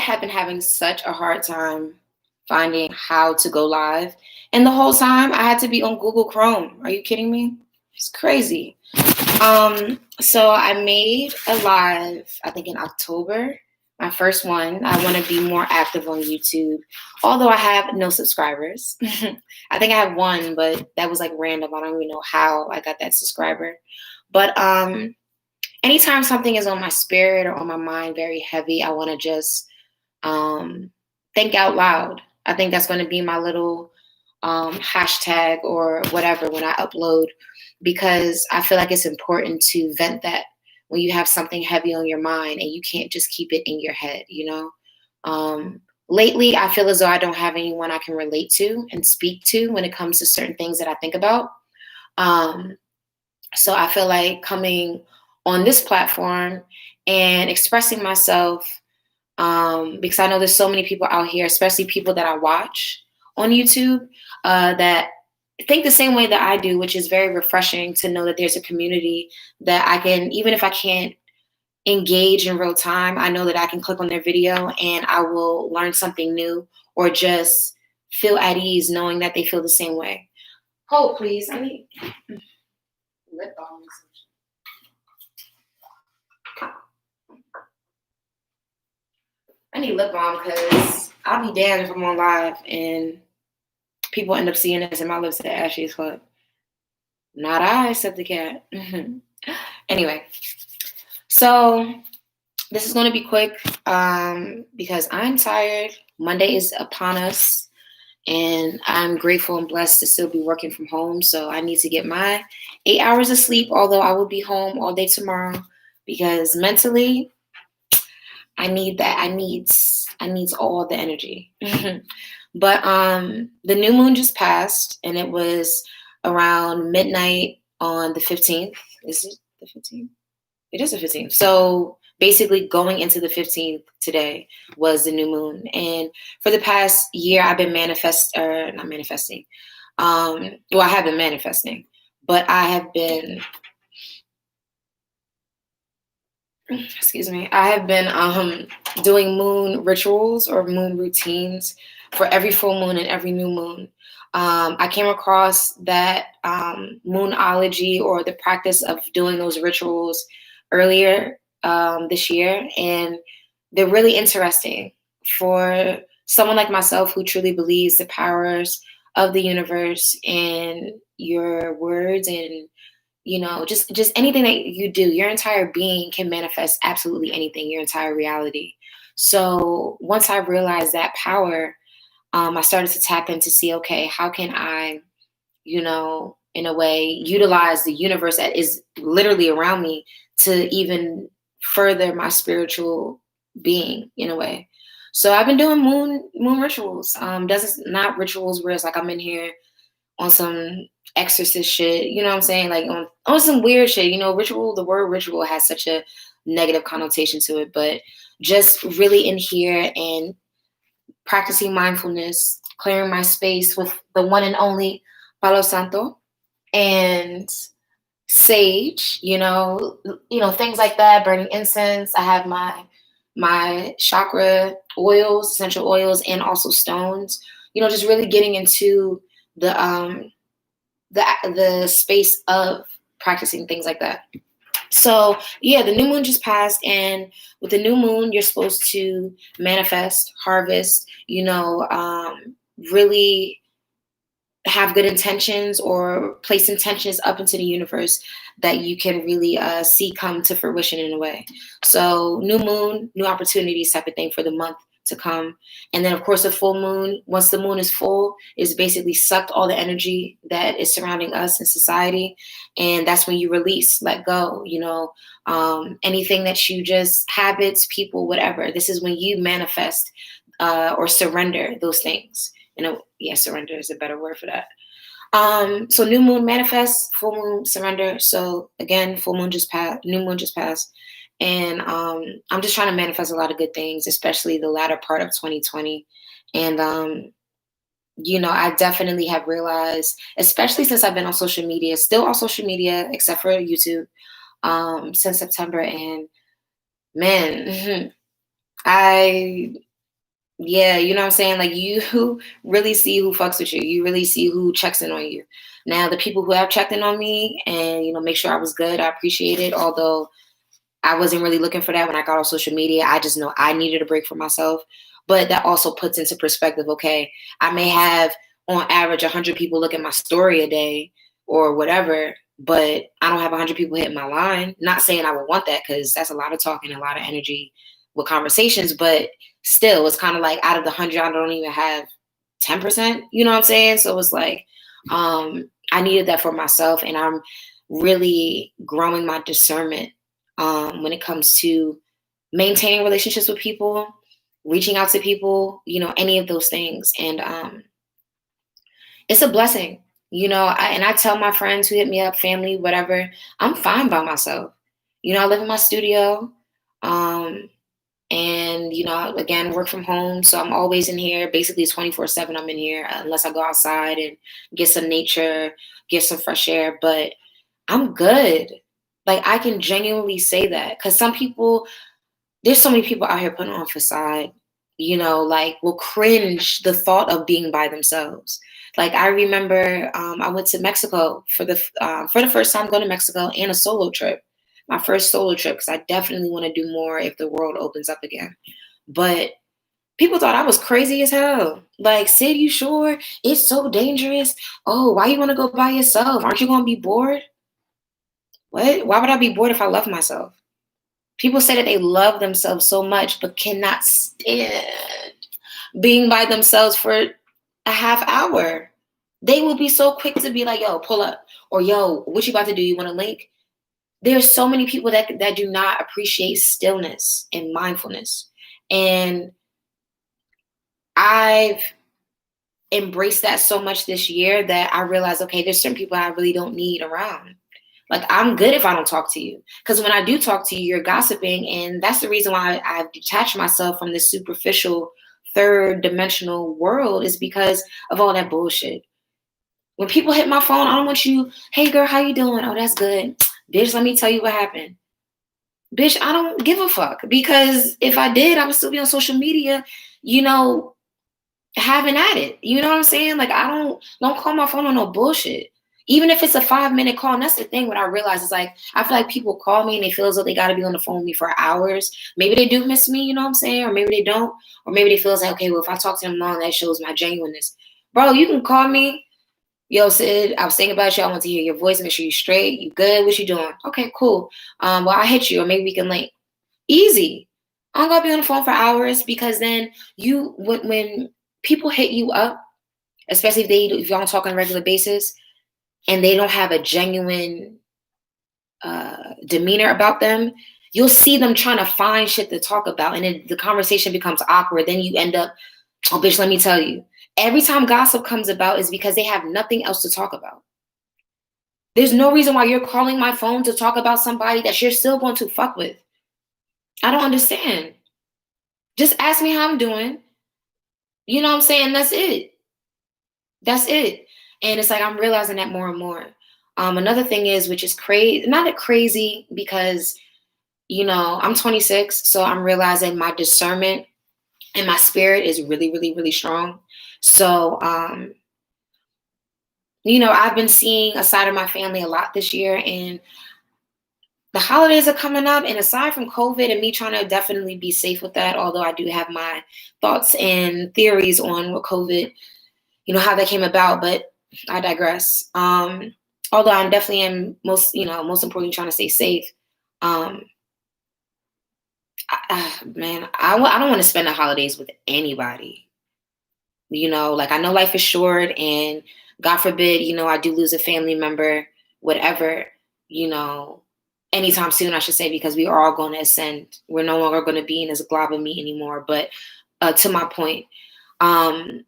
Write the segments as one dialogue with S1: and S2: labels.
S1: have been having such a hard time finding how to go live. And the whole time I had to be on Google Chrome. Are you kidding me? It's crazy. So I made a live, I think in October, my first one. I want to be more active on YouTube, although I have no subscribers. I think I have one, but that was like random. I don't even know how I got that subscriber. But anytime something is on my spirit or on my mind very heavy, I want to just think out loud. I think that's going to be my little hashtag or whatever when I upload, because I feel like it's important to vent that when you have something heavy on your mind and you can't just keep it in your head, you know? Lately, I feel as though I don't have anyone I can relate to and speak to when it comes to certain things that I think about. So I feel like coming on this platform and expressing myself, because I know there's so many people out here, especially people that I watch on YouTube, that think the same way that I do, which is very refreshing to know that there's a community that I can, even if I can't engage in real time, I know that I can click on their video and I will learn something new or just feel at ease knowing that they feel the same way. Hold, please. I need lip balm. I need lip balm because I'll be damned if I'm on live and people end up seeing this and my lips are ashy as fuck. Not I, said the cat. Anyway, so this is going to be quick because I'm tired. Monday is upon us, and I'm grateful and blessed to still be working from home. So I need to get my 8 hours of sleep, although I will be home all day tomorrow, because mentally I need that. I needs all the energy. But the new moon just passed, and it was around midnight on the 15th. Is it the 15th? It is the 15th. So basically going into the 15th today was the new moon. And for the past year, I've been not manifesting. Well, I have been manifesting, but I have been, I have been doing moon rituals or moon routines for every full moon and every new moon. I came across that moonology, or the practice of doing those rituals, earlier this year, and they're really interesting for someone like myself who truly believes the powers of the universe and your words, and just anything that you do. Your entire being can manifest absolutely anything, your entire reality. So once I realized that power, I started to tap in to see, okay, how can I, in a way, utilize the universe that is literally around me to even further my spiritual being in a way. So I've been doing moon rituals. Not rituals where it's like I'm in here on some exorcist shit, you know what I'm saying? Like on some weird shit, ritual, the word ritual has such a negative connotation to it, but just really in here and practicing mindfulness, clearing my space with the one and only Palo Santo and sage, things like that, burning incense. I have my chakra oils, essential oils, and also stones, just really getting into the space of practicing things like that. So yeah, the new moon just passed, and with the new moon, you're supposed to manifest, harvest, really have good intentions or place intentions up into the universe that you can really see come to fruition in a way. So new moon, new opportunities type of thing for the month to come. And then of course the full moon, once the moon is full, is basically sucked all the energy that is surrounding us in society. And that's when you release, let go, anything that you just, habits, people, whatever. This is when you manifest or surrender those things. Surrender is a better word for that. So new moon manifest, full moon surrender. So again, full moon just passed, new moon just passed. And I'm just trying to manifest a lot of good things, especially the latter part of 2020. And, I definitely have realized, especially since I've been on social media, still on social media, except for YouTube, since September. And man, I Yeah, you know what I'm saying? Like you really see who fucks with you. You really see who checks in on you. Now, the people who have checked in on me and, make sure I was good, I appreciate it. Although I wasn't really looking for that when I got on social media. I just know I needed a break for myself. But that also puts into perspective, okay, I may have on average 100 people look at my story a day or whatever, but I don't have 100 people hitting my line. Not saying I would want that, because that's a lot of talking, a lot of energy with conversations, but still, it's kind of like out of the 100, I don't even have 10%, you know what I'm saying? So it's like, I needed that for myself, and I'm really growing my discernment when it comes to maintaining relationships with people, reaching out to people, any of those things. And it's a blessing, and I tell my friends who hit me up, family, whatever, I'm fine by myself. I live in my studio. And, again, work from home. So I'm always in here. Basically 24/7 I'm in here, unless I go outside and get some nature, get some fresh air. But I'm good. Like, I can genuinely say that, because there's so many people out here putting on facade, like will cringe the thought of being by themselves. Like, I remember I went to Mexico for the first time going to Mexico, and a solo trip. My first solo trip, because I definitely want to do more if the world opens up again. But people thought I was crazy as hell. Like, Sid, you sure? It's so dangerous. Oh, why you want to go by yourself? Aren't you going to be bored? What? Why would I be bored if I love myself? People say that they love themselves so much, but cannot stand being by themselves for a half hour. They will be so quick to be like, yo, pull up. Or, yo, what you about to do? You want to link? There's so many people that do not appreciate stillness and mindfulness. And I've embraced that so much this year that I realized, okay, there's certain people I really don't need around. Like, I'm good if I don't talk to you. Because when I do talk to you, you're gossiping. And that's the reason why I've detached myself from this superficial third dimensional world, is because of all that bullshit. When people hit my phone, I don't want you, hey girl, how you doing? Oh, that's good. Bitch, let me tell you what happened. Bitch, I don't give a fuck. Because if I did, I would still be on social media, having at it. You know what I'm saying? Like, I don't call my phone on no bullshit. Even if it's a 5-minute call. And that's the thing, what I realize is, like, I feel like people call me and they feel as though they got to be on the phone with me for hours. Maybe they do miss me, you know what I'm saying? Or maybe they don't. Or maybe they feel like, okay, well, if I talk to them long, that shows my genuineness. Bro, you can call me. Yo, Sid, I was thinking about you. I want to hear your voice. Make sure you straight. You good? What you doing? Okay, cool. Well, I hit you, or maybe we can link. Easy. I'm gonna be on the phone for hours, because then when people hit you up, especially if y'all don't talk on a regular basis, and they don't have a genuine demeanor about them, you'll see them trying to find shit to talk about, and then the conversation becomes awkward. Then you end up, oh bitch, let me tell you. Every time gossip comes about is because they have nothing else to talk about. There's no reason why you're calling my phone to talk about somebody that you're still going to fuck with. I don't understand. Just ask me how I'm doing. You know what I'm saying? That's it. That's it. And it's like, I'm realizing that more and more. Another thing is, which is crazy, not that crazy, because, I'm 26, so I'm realizing my discernment and my spirit is really, really, really strong. So, I've been seeing a side of my family a lot this year, and the holidays are coming up. And aside from COVID and me trying to definitely be safe with that, although I do have my thoughts and theories on what COVID, how that came about, but I digress. Although I'm definitely most importantly trying to stay safe. Man, I don't want to spend the holidays with anybody. Like, I know life is short, and God forbid, I do lose a family member, whatever, anytime soon, I should say, because we are all going to ascend. We're no longer going to be in this glob of meat anymore. But to my point, when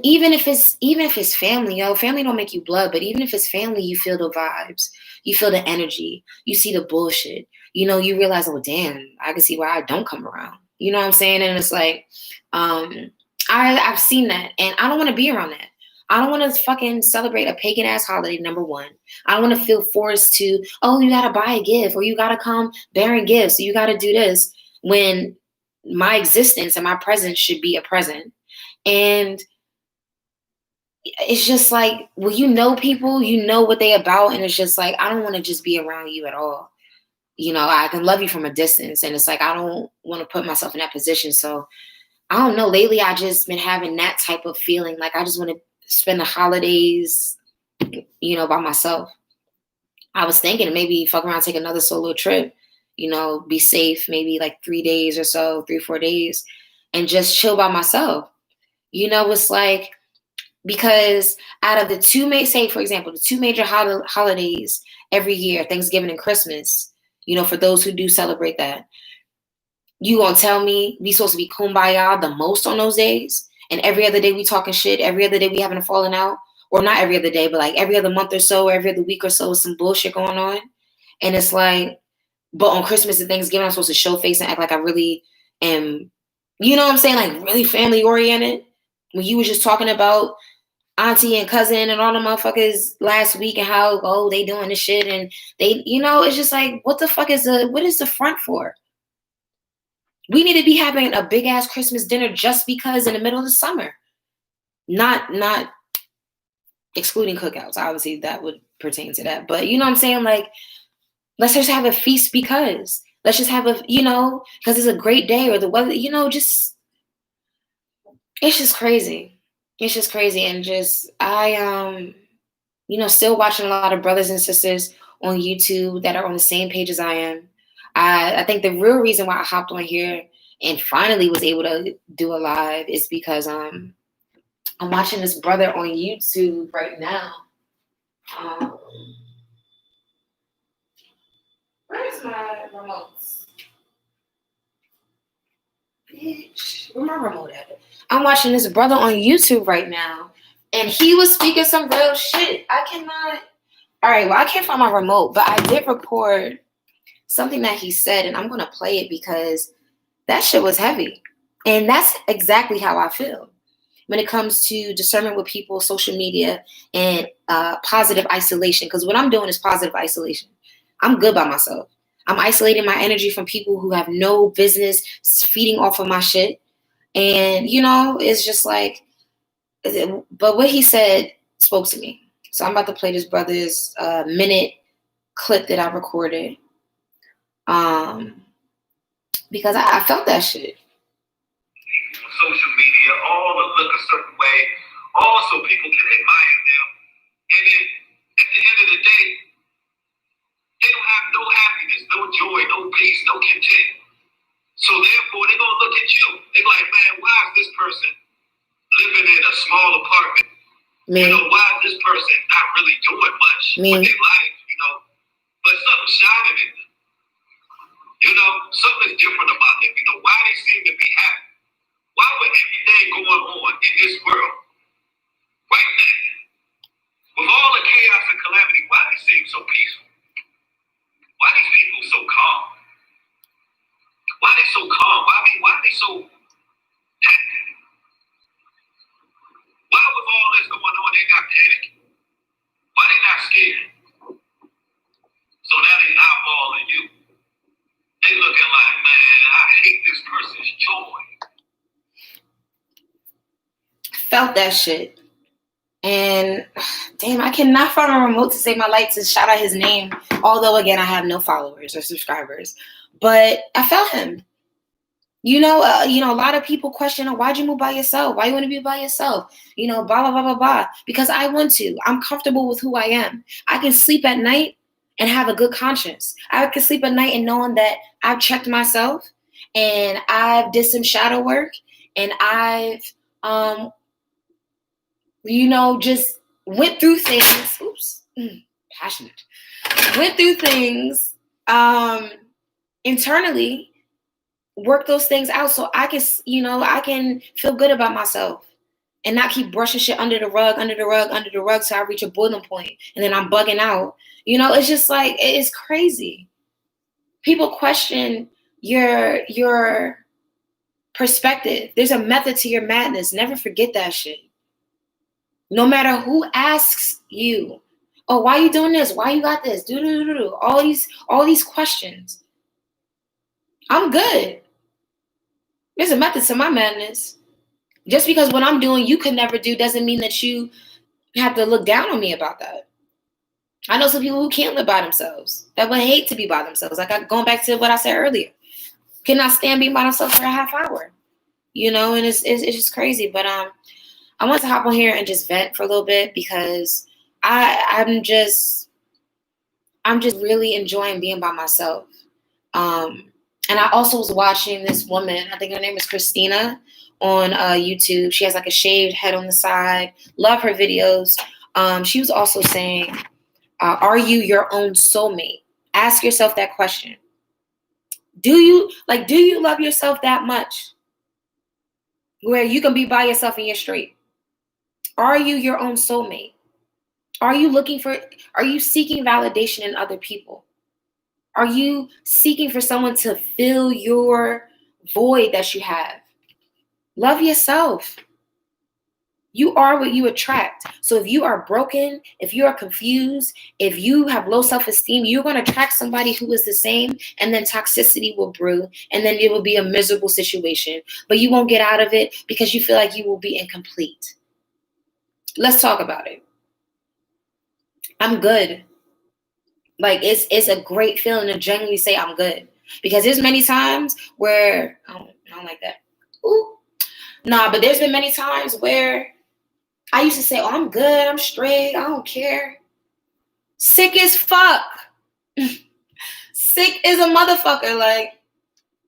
S1: even if it's family, family don't make you blood, but even if it's family, you feel the vibes, you feel the energy, you see the bullshit, you realize, oh damn, I can see why I don't come around. You know what I'm saying? And it's like, I've seen that, and I don't want to be around that. I don't want to fucking celebrate a pagan ass holiday, number one. I don't want to feel forced to, oh, you gotta buy a gift, or you gotta come bearing gifts, or you gotta do this, when my existence and my presence should be a present. And it's just like, when you know people, you know what they about, and it's just like, I don't want to just be around you at all. I can love you from a distance, and it's like, I don't want to put myself in that position. So I don't know. Lately, I just been having that type of feeling. Like, I just want to spend the holidays, by myself. I was thinking maybe fuck around, take another solo trip, be safe, maybe like 3 days or so, 3, 4 days, and just chill by myself. It's like, because out of the for example, the two major holidays every year, Thanksgiving and Christmas, for those who do celebrate that, you gonna tell me we supposed to be kumbaya the most on those days, and every other day we talking shit, every other day we having a falling out, or not every other day, but like every other month or so, every other week or so, some bullshit going on. And it's like, but on Christmas and Thanksgiving, I'm supposed to show face and act like I really am, what I'm saying, like really family oriented. When you was just talking about auntie and cousin and all the motherfuckers last week, and how, they doing this shit, and they, it's just like, what the fuck what is the front for? We need to be having a big ass Christmas dinner just because in the middle of the summer. Not excluding cookouts. Obviously that would pertain to that. But you know what I'm saying? Like, let's just have a feast because. Let's just have because it's a great day, or the weather, it's just crazy. It's just crazy. And just, I, still watching a lot of brothers and sisters on YouTube that are on the same page as I am. I think the real reason why I hopped on here and finally was able to do a live is because I'm watching this brother on YouTube right now. Where's my remotes? Bitch, where my remote at? I'm watching this brother on YouTube right now, and he was speaking some real shit. I cannot. All right, well, I can't find my remote, but I did record something that he said, and I'm going to play it because that shit was heavy. And that's exactly how I feel when it comes to discernment with people, social media, and positive isolation. Because what I'm doing is positive isolation. I'm good by myself. I'm isolating my energy from people who have no business feeding off of my shit. And, it's just like, but what he said spoke to me. So I'm about to play this brother's minute clip that I recorded. Because I felt that shit.
S2: Social media, all to look a certain way, all so people can admire them. And then at the end of the day, they don't have no happiness, no joy, no peace, no content. So therefore, they're going to look at you. They're like, man, why is this person living in a small apartment?
S1: Man.
S2: Why is this person not really doing much with their life, but something's shining in them. Something is different about them. Why they seem to be happy. Why would everything going on in this world right now, with all the chaos and calamity, why they seem so peaceful? Why these people so calm? Why they so calm? Why they so happy? Why with all this going on, they not panicking? Why they not scared? So now they eyeballing you. They looking like, man, I hate this person's joy.
S1: Felt that shit. And damn, I cannot find a remote to save my life to shout out his name. Although again, I have no followers or subscribers, but I felt him. A lot of people question, why'd you move by yourself? Why you want to be by yourself? Blah, blah, blah, blah, blah. Because I want to. I'm comfortable with who I am. I can sleep at night and have a good conscience. I can sleep at night and knowing that I've checked myself and I've did some shadow work and I've, just went through things. Oops, passionate. Went through things internally, work those things out so I can feel good about myself and not keep brushing shit under the rug so I reach a boiling point and then I'm bugging out. It's just like, it's crazy. People question your perspective. There's a method to your madness. Never forget that shit. No matter who asks you, oh, why you doing this? Why you got this? All these questions. I'm good. There's a method to my madness. Just because what I'm doing you could never do doesn't mean that you have to look down on me about that. I know some people who can't live by themselves, that would hate to be by themselves. Like going back to what I said earlier, cannot stand being by themselves for a half hour, and it's just crazy. But I want to hop on here and just vent for a little bit because I'm just really enjoying being by myself. And I also was watching this woman, I think her name is Christina, on YouTube. She has like a shaved head on the side. Love her videos. She was also saying, are you your own soulmate? Ask yourself that question. Do you love yourself that much where you can be by yourself and you're straight? Are you your own soulmate? Are you seeking validation in other people? Are you seeking for someone to fill your void that you have? Love yourself. You are what you attract. So if you are broken, if you are confused, if you have low self-esteem, you're going to attract somebody who is the same, and then toxicity will brew, and then it will be a miserable situation. But you won't get out of it because you feel like you will be incomplete. Let's talk about it. I'm good. Like it's a great feeling to genuinely say I'm good, because there's many times where I don't like that. Ooh. Nah, but there's been many times where I used to say, "Oh, I'm good. I'm straight. I don't care." Sick as fuck. Sick as a motherfucker. Like,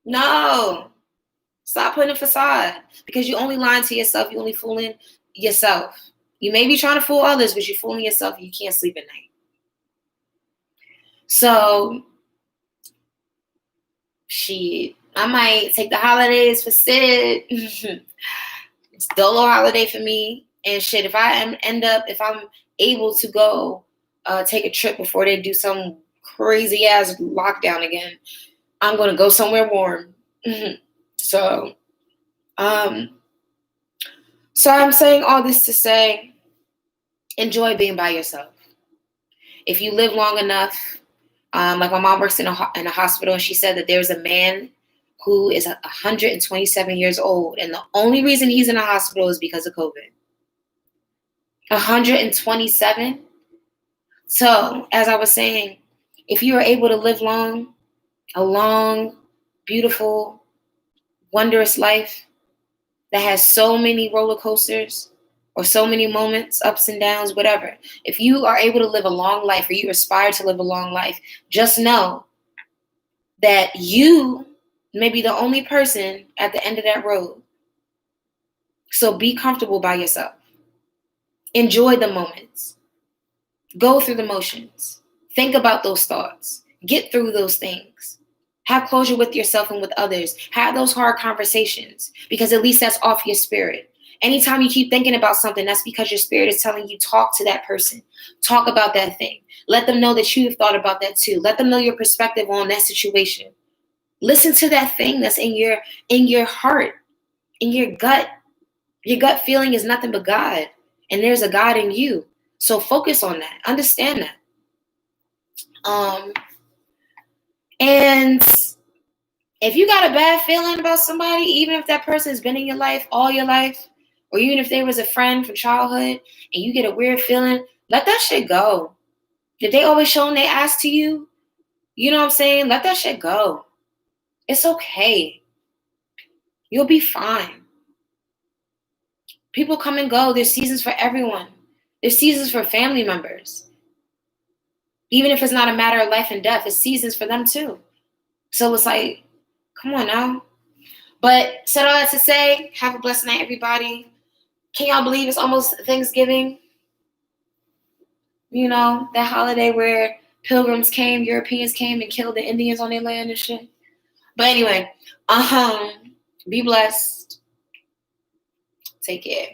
S1: no. Stop putting a facade, because you only lying to yourself. You only fooling yourself. You may be trying to fool others, but you're fooling yourself. You can't sleep at night. So, I might take the holidays for Sid. It's Dolo holiday for me. And shit, if I'm able to go take a trip before they do some crazy ass lockdown again, I'm going to go somewhere warm. So I'm saying all this to say, enjoy being by yourself. If you live long enough, like my mom works in a hospital, and she said that there's a man who is 127 years old, and the only reason he's in a hospital is because of COVID. 127. So, as I was saying, if you are able to live a long, beautiful, wondrous life that has so many roller coasters or so many moments, ups and downs, whatever, if you are able to live a long life, or you aspire to live a long life, just know that you may be the only person at the end of that road. So be comfortable by yourself. Enjoy the moments. Go through the motions. Think about those thoughts. Get through those things. Have closure with yourself and with others. Have those hard conversations, because at least that's off your spirit. Anytime you keep thinking about something, that's because your spirit is telling you, talk to that person. Talk about that thing. Let them know that you've thought about that too. Let them know your perspective on that situation. Listen to that thing that's in your heart, in your gut. Your gut feeling is nothing but God. And there's a God in you. So focus on that. Understand that. And if you got a bad feeling about somebody, even if that person has been in your life all your life, or even if they was a friend from childhood, and you get a weird feeling, let that shit go. If they always showing their ass to you, you know what I'm saying? Let that shit go. It's okay. You'll be fine. People come and go. There's seasons for everyone. There's seasons for family members. Even if it's not a matter of life and death, it's seasons for them too. So it's like, come on now. But said all that to say, have a blessed night, everybody. Can y'all believe it's almost Thanksgiving? You know, that holiday where pilgrims came, Europeans came and killed the Indians on their land and shit. But anyway, be blessed. Take care.